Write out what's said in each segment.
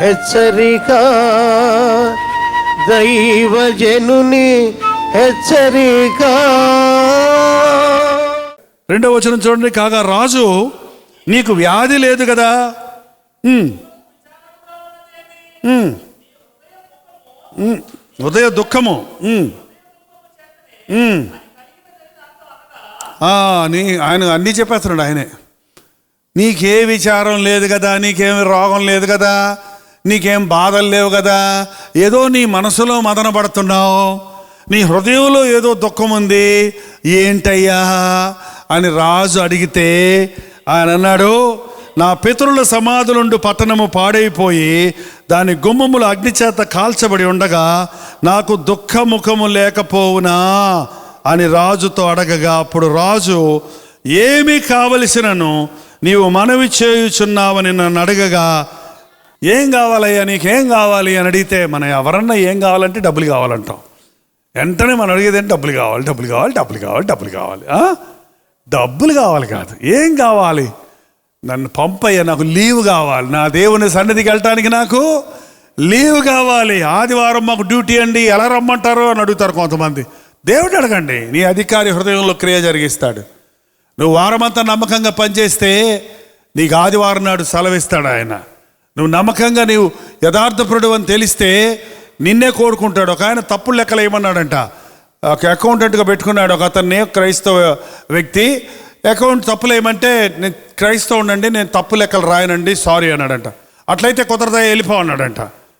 హెచ్చరిక, దైవజనుని హెచ్చరిక. 2వ వచనం చూడండి. కాగా రాజు, నీకు వ్యాధి లేదు కదా, హృదయ దుఃఖము ఆయన అన్నీ చెప్పేస్తున్నాడు. ఆయనే, నీకే విచారం లేదు కదా, నీకేమి రోగం లేదు కదా, నీకేం బాధలు లేవు కదా, ఏదో నీ మనసులో మదన పడుతున్నావు, నీ హృదయంలో ఏదో దుఃఖం ఉంది, ఏంటయ్యా అని రాజు అడిగితే ఆయన అన్నాడు, నా పితరుల సమాధులుండు పట్టణము పాడైపోయి దాని గుమ్మములు అగ్నిచేత కాల్చబడి ఉండగా నాకు దుఃఖముఖము లేకపోవునా అని రాజుతో అడగగా, అప్పుడు రాజు, ఏమి కావలసినను నీవు మనవి చేయుచున్నావని నన్ను అడగగా, ఏం కావాలయ్యా, నీకేం కావాలి అని అడిగితే, మన ఎవరన్నా ఏం కావాలంటే డబ్బులు కావాలంటాం. వెంటనే మనం అడిగేది ఏంటి? డబ్బులు కావాలి, డబ్బులు కావాలి, డబ్బులు కావాలి, డబ్బులు కావాలి. డబ్బులు కావాలి కాదు, ఏం కావాలి? నన్ను పంపయ్యా, నాకు లీవ్ కావాలి, నా దేవుని సన్నిధికి వెళ్ళటానికి నాకు లీవ్ కావాలి, ఆదివారం మాకు డ్యూటీ అండి, ఎలా రమ్మంటారో అని అడుగుతారు కొంతమంది. దేవుడు అడగండి, నీ అధికారి హృదయంలో క్రియ జరిగిస్తాడు. నువ్వు వారమంతా నమ్మకంగా పనిచేస్తే నీకు ఆదివారం నాడు సెలవిస్తాడు ఆయన. నువ్వు నమ్మకంగా నీవు యథార్థపరుడు అని తెలిస్తే నిన్నే కోరుకుంటాడు. ఒక ఆయన తప్పులు లెక్కలు వేయమన్నాడంట, ఒక అకౌంటెంట్గా పెట్టుకున్నాడు ఒక అతన్ని, క్రైస్తవ వ్యక్తి. అకౌంట్ తప్పులు వేయమంటే, నేను క్రైస్తవ ఉండండి, నేను తప్పు లెక్కలు రాయనండి, సారీ అన్నాడంట. అట్లయితే కుదరదా, వెళ్ళిపో అన్నాడంట.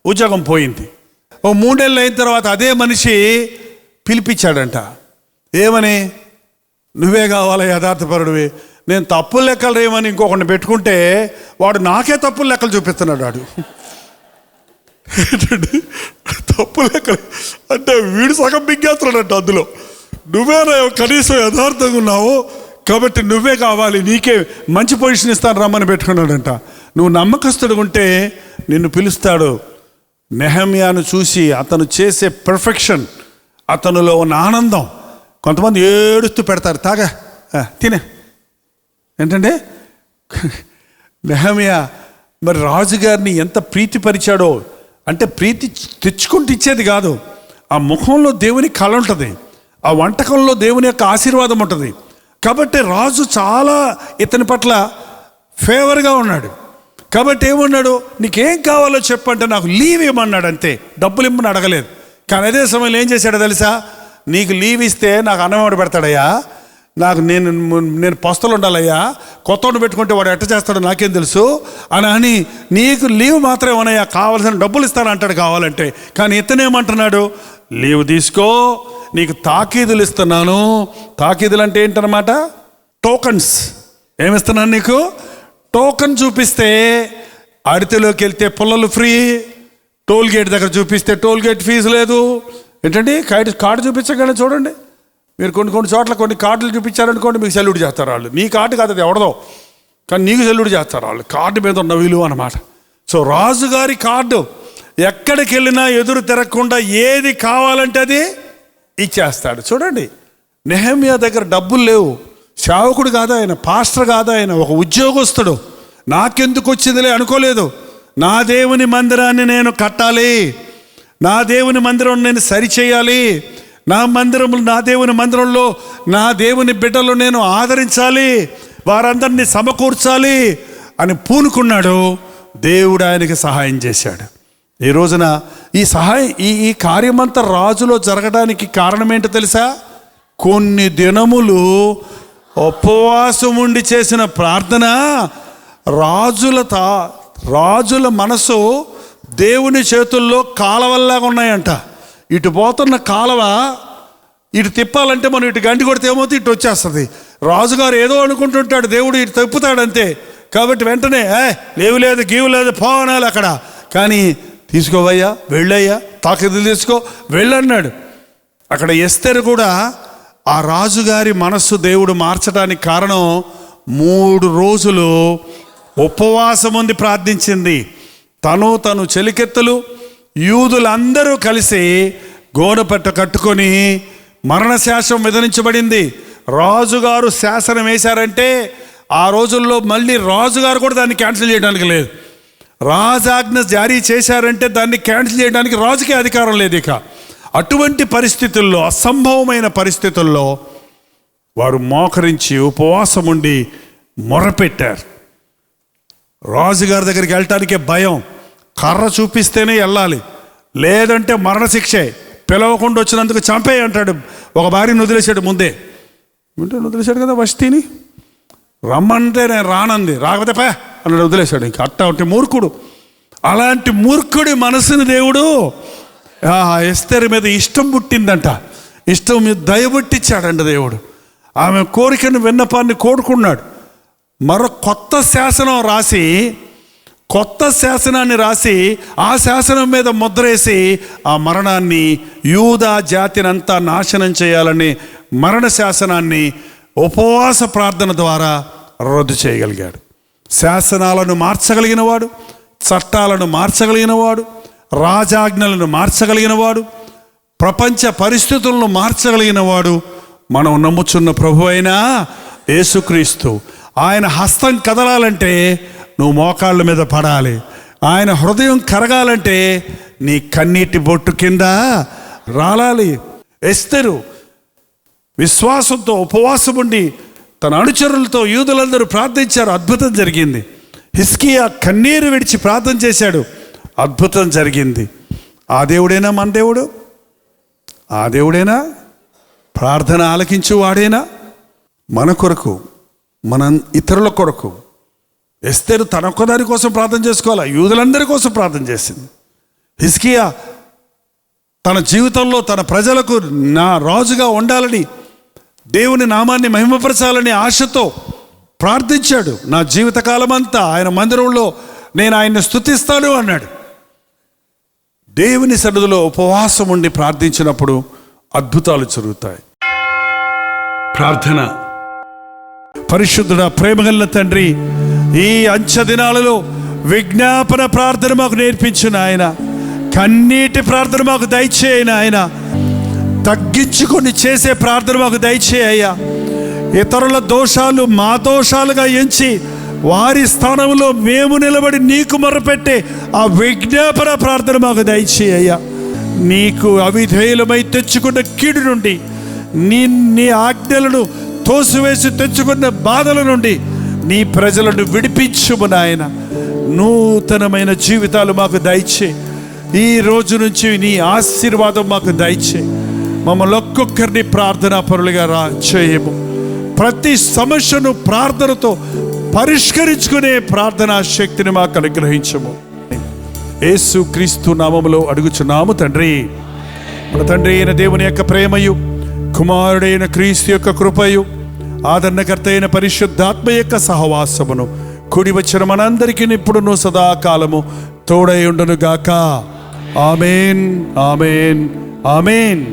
ఉద్యోగం పోయింది. ఓ 3 నెలలు అయిన తర్వాత అదే మనిషి పిలిపించాడంట. ఏమని? నువ్వే కావాలి యథార్థపరుడివి, నేను తప్పులు లెక్కలు రేయమని ఇంకొకరిని పెట్టుకుంటే వాడు నాకే తప్పులు లెక్కలు చూపిస్తున్నాడు. వాడు తప్పు లెక్కలు అంటే వీడు సగం బిగ్గేస్తున్నాడంట అందులో. నువ్వేనా కనీసం యథార్థంగా ఉన్నావు కాబట్టి నువ్వే కావాలి, నీకే మంచి పొజిషన్ ఇస్తాను రమ్మని పెట్టుకున్నాడంట. నువ్వు నమ్మకస్తుడు ఉంటే నిన్ను పిలుస్తాడు. నెహమ్యాను చూసి అతను చేసే పర్ఫెక్షన్, అతనిలో ఉన్న ఆనందం, కొంతమంది ఏడుస్తూ పెడతారు, తాగా తినే ఏంటంటే. నెహమ్యా మరి రాజుగారిని ఎంత ప్రీతిపరిచాడో, అంటే ప్రీతి తెచ్చుకుంటూ ఇచ్చేది కాదు, ఆ ముఖంలో దేవుని కళ ఉంటుంది, ఆ వంటకంలో దేవుని యొక్క ఆశీర్వాదం ఉంటుంది. కాబట్టి రాజు చాలా ఇతని పట్ల ఫేవర్గా ఉన్నాడు. కాబట్టి ఏమన్నాడు, నీకేం కావాలో చెప్పంటే నాకు లీవ్ ఇవ్వమన్నాడు, అంతే, డబ్బులు ఇమ్మని అడగలేదు. కానీ అదే సమయంలో ఏం చేశాడో తెలుసా? నీకు లీవ్ ఇస్తే నాకు అన్నం ఎవడు పెడతాడయ్యా, నాకు నేను పస్తులు ఉండాలయ్యా, కొత్తవాడిని పెట్టుకుంటే వాడు ఎట్ట చేస్తాడో నాకేం తెలుసు అని నీకు లీవ్ మాత్రమే ఉన్నాయా, కావాల్సిన డబ్బులు ఇస్తాను అంటాడు కావాలంటే. కానీ ఇతనేమంటున్నాడు, లీవ్ తీసుకో, నీకు తాకీదులు ఇస్తున్నాను. తాకీదులు అంటే ఏంటన్నమాట? టోకన్స్. ఏమిస్తున్నాను నీకు? టోకన్ చూపిస్తే అడితిలోకి వెళ్తే పుల్లలు ఫ్రీ, టోల్ గేట్ దగ్గర చూపిస్తే టోల్ గేట్ ఫీజు లేదు. ఏంటండి, కార్డు చూపించగానే చూడండి, మీరు కొన్ని చోట్ల కొన్ని కార్డులు చూపించారనుకోండి, మీకు సెల్యూట్ చేస్తారు వాళ్ళు. నీ కార్డు కాదు, అది ఎవడదో, కానీ నీకు సెల్యూట్ చేస్తారు వాళ్ళు. కార్డు మీద ఉన్న విలువ అన్నమాట. సో రాజుగారి కార్డు, ఎక్కడికి వెళ్ళినా ఎదురు తిరగకుండా ఏది కావాలంటే అది ఇచ్చేస్తాడు. చూడండి, నెహమ్యా దగ్గర డబ్బులు లేవు, సేవకుడు కాదు ఆయన, పాస్టర్ కాదు ఆయన, ఒక ఉద్యోగస్తుడు. నాకెందుకు వచ్చిందిలే అనుకోలేదు, నా దేవుని మందిరాన్ని నేను కట్టాలి, నా దేవుని మందిరం నేను సరిచేయాలి, నా దేవుని మందిరంలో నా దేవుని బిడ్డలు నేను ఆదరించాలి, వారందరినీ సమకూర్చాలి అని పూనుకున్నాడు. దేవుడు ఆయనకి సహాయం చేశాడు. ఈ రోజున ఈ కార్యమంతా రాజులో జరగడానికి కారణం ఏంటో తెలుసా? కొన్ని దినములు ఉపవాసం ఉండి చేసిన ప్రార్థన. రాజుల మనసు దేవుని చేతుల్లో కాలవల్లాగా ఉన్నాయంట. ఇటు పోతున్న కాలవ ఇటు తిప్పాలంటే మనం ఇటు గంటి కొడితే ఏమవుతుంది, ఇటు వచ్చేస్తుంది. రాజుగారు ఏదో అనుకుంటుంటాడు, దేవుడు ఇటు తిప్పుతాడంతే. కాబట్టి వెంటనే లేవు లేదు, గీవు లేదు, పోనాలి అక్కడ. కానీ తీసుకోవయ్యా, వెళ్ళయ్యా, తాకీదులు తీసుకో, వెళ్ళన్నాడు. అక్కడ ఎస్తేరు కూడా ఆ రాజుగారి మనస్సు దేవుడు మార్చడానికి కారణం 3 రోజులు ఉపవాసం ఉంది, ప్రార్థించింది. తను చెలికెత్తలు యూదులందరూ కలిసి గోనపట్ట కట్టుకొని మరణశాసనం విధించబడింది. రాజుగారు శాసనం వేశారంటే ఆ రోజుల్లో మళ్ళీ రాజుగారు కూడా దాన్ని క్యాన్సిల్ చేయడానికి లేదు. రాజాజ్ఞ జారీ చేశారంటే దాన్ని క్యాన్సిల్ చేయడానికి రాజుకే అధికారం లేదు. ఇక అటువంటి పరిస్థితుల్లో, అసంభవమైన పరిస్థితుల్లో వారు మోకరించి ఉపవాసం ఉండి మొరపెట్టారు. రాజుగారి దగ్గరికి వెళ్ళటానికే భయం. కర్ర చూపిస్తేనే వెళ్ళాలి, లేదంటే మరణశిక్షే. పిలవకుండా వచ్చినందుకు చంపేయి అంటాడు. ఒక భార్యను వదిలేశాడు ముందే. వదిలేశాడు కదా వష్టిని. రమ్మంటే నేను రానంది, రాకపోతే పా అన్నాడు, వదిలేశాడు. ఇంకా అట్టా ఉంటే మూర్ఖుడు. అలాంటి మూర్ఖుడి మనసుని దేవుడు ఎస్తేరు మీద ఇష్టం పుట్టిందంట. ఇష్టం మీద దయబుట్టించాడంట దేవుడు. ఆమె కోరికను, విన్నపాన్ని కోరుకున్నాడు. మరో కొత్త శాసనాన్ని రాసి ఆ శాసనం మీద ముద్రేసి ఆ మరణాన్ని, యూదా జాతిని అంతా నాశనం చేయాలని మరణ శాసనాన్ని ఉపవాస ప్రార్థన ద్వారా రద్దు చేయగలిగాడు. శాసనాలను మార్చగలిగిన వాడు, చట్టాలను మార్చగలిగిన వాడు, రాజాజ్ఞలను మార్చగలిగిన వాడు, ప్రపంచ పరిస్థితులను మార్చగలిగిన వాడు మనం నమ్ముచున్న ప్రభు అయిన యేసుక్రీస్తు. ఆయన హస్తం కదలాలంటే నువ్వు మోకాళ్ళ మీద పడాలి. ఆయన హృదయం కరగాలంటే నీ కన్నీటి బొట్టు కింద రాలాలి. ఎస్తేరు విశ్వాసంతో ఉపవాసం ఉండి తన అనుచరులతో యూదులందరూ ప్రార్థించారు. అద్భుతం జరిగింది. హిజ్కియా కన్నీరు విడిచి ప్రార్థన చేశాడు. అద్భుతం జరిగింది. ఆ దేవుడేనా మన దేవుడు? ఆ దేవుడేనా? ప్రార్థన ఆలకించు వాడేనా? మన కొరకు, మన ఇతరుల కొరకు. ఎస్తేరు తన ఒక్కదాని కోసం ప్రార్థన చేసుకోవాలా, యూదులందరి కోసం ప్రార్థన చేసింది. హిజ్కియా తన జీవితంలో తన ప్రజలకు నా రాజుగా ఉండాలని, దేవుని నామాన్ని మహిమపరచాలని ఆశతో ప్రార్థించాడు. నా జీవితకాలం అంతా ఆయన మందిరంలో నేను ఆయన్ని స్తుతిస్తాను అన్నాడు. దేవుని సన్నిధిలో ఉపవాసం ఉండి ప్రార్థించినప్పుడు అద్భుతాలు జరుగుతాయి. ప్రార్థన. పరిశుద్ధుడా, ప్రేమగల తండ్రి, ఈ అంచె దినాలలో విజ్ఞాపన ప్రార్థన మాకు నేర్పించిన ఆయన, కన్నీటి ప్రార్థన మాకు దయచేయన ఆయన, తగ్గించుకొని చేసే ప్రార్థన మాకు దయచేయ్యా. ఇతరుల దోషాలు మా దోషాలుగా ఎంచి వారి స్థానంలో మేము నిలబడి నీకు మొరపెట్టే ఆ విజ్ఞాపన ప్రార్థన మాకు దయచేయ్యా. నీకు అవిధేయులమై తెచ్చుకున్న కీడు నుండి, నీ ఆజ్ఞలను తోసివేసి తెచ్చుకున్న బాధల నుండి నీ ప్రజలను విడిపించుము నాయన. నూతనమైన జీవితాలు మాకు దయచే. ఈ రోజు నుంచి నీ ఆశీర్వాదం మాకు దయచే. మమ్మల్ని ఒక్కొక్కరిని ప్రార్థనా పరులుగా చేయము. ప్రతి సమస్యను ప్రార్థనతో పరిష్కరించుకునే ప్రార్థనా శక్తిని మాకు అనుగ్రహించము. యేసు క్రీస్తు నామములో అడుగుచున్నాము తండ్రి. మన తండ్రి అయిన దేవుని యొక్క ప్రేమయు, కుమారుడైన క్రీస్తు యొక్క కృపయు, ఆదరణకర్త అయిన పరిశుద్ధాత్మ యొక్క సహవాసమును కూడి వచ్చిన మనందరికీ ఇప్పుడును సదాకాలము తోడై ఉండును గాక. ఆమేన్, ఆమేన్, ఆమేన్.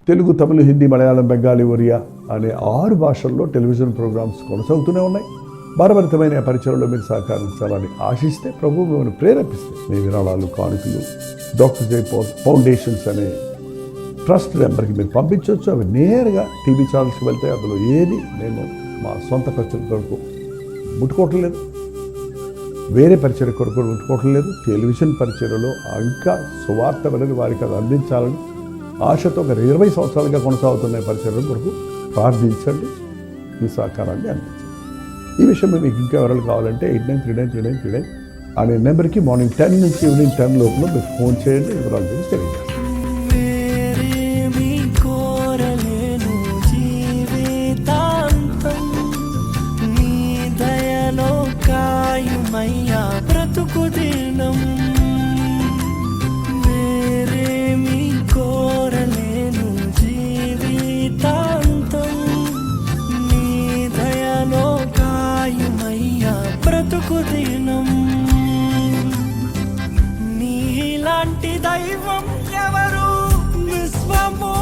తెలుగు, తమిళ, హిందీ, మలయాళం, బెంగాలీ, ఒరియా అనే 6 భాషల్లో టెలివిజన్ ప్రోగ్రామ్స్ కొనసాగుతూనే ఉన్నాయి. భారభరితమైన పరిచయంలో మీరు సహకరించాలని ఆశిస్తే, ప్రభు మిమ్మల్ని ప్రేరేపిస్తే మీ విరాళాలు, కానుకలు డాక్టర్ జై ఫౌండేషన్స్ అనే ట్రస్ట్ నెంబర్కి మీరు పంపించవచ్చు. అవి నేరుగా టీవీ ఛానల్స్కి వెళ్తాయి. అందులో ఏది మేము మా సొంత ఖర్చుల కొరకు ముట్టుకోవటం లేదు, వేరే పరిచయ కొరకు ముట్టుకోవటం లేదు. టెలివిజన్ పరిచయలో ఇంకా సువార్త అనేది వారికి అది అందించాలని ఆశతో ఒక 20 సంవత్సరాలుగా కొనసాగుతున్న పరిచయం కొరకు ప్రార్థించండి, మీ సహకారాన్ని అందించండి. ఈ విషయంలో మీకు ఇంకా వివరాలు కావాలంటే 89393939 అనే నెంబర్కి మార్నింగ్ 10 నుంచి ఈవినింగ్ 10 లోపల మీరు ఫోన్ చేయండి. వివరాలు గురించి తెలియజేస్తాను. నీలాంటి దైవం ఎవరు విశ్వము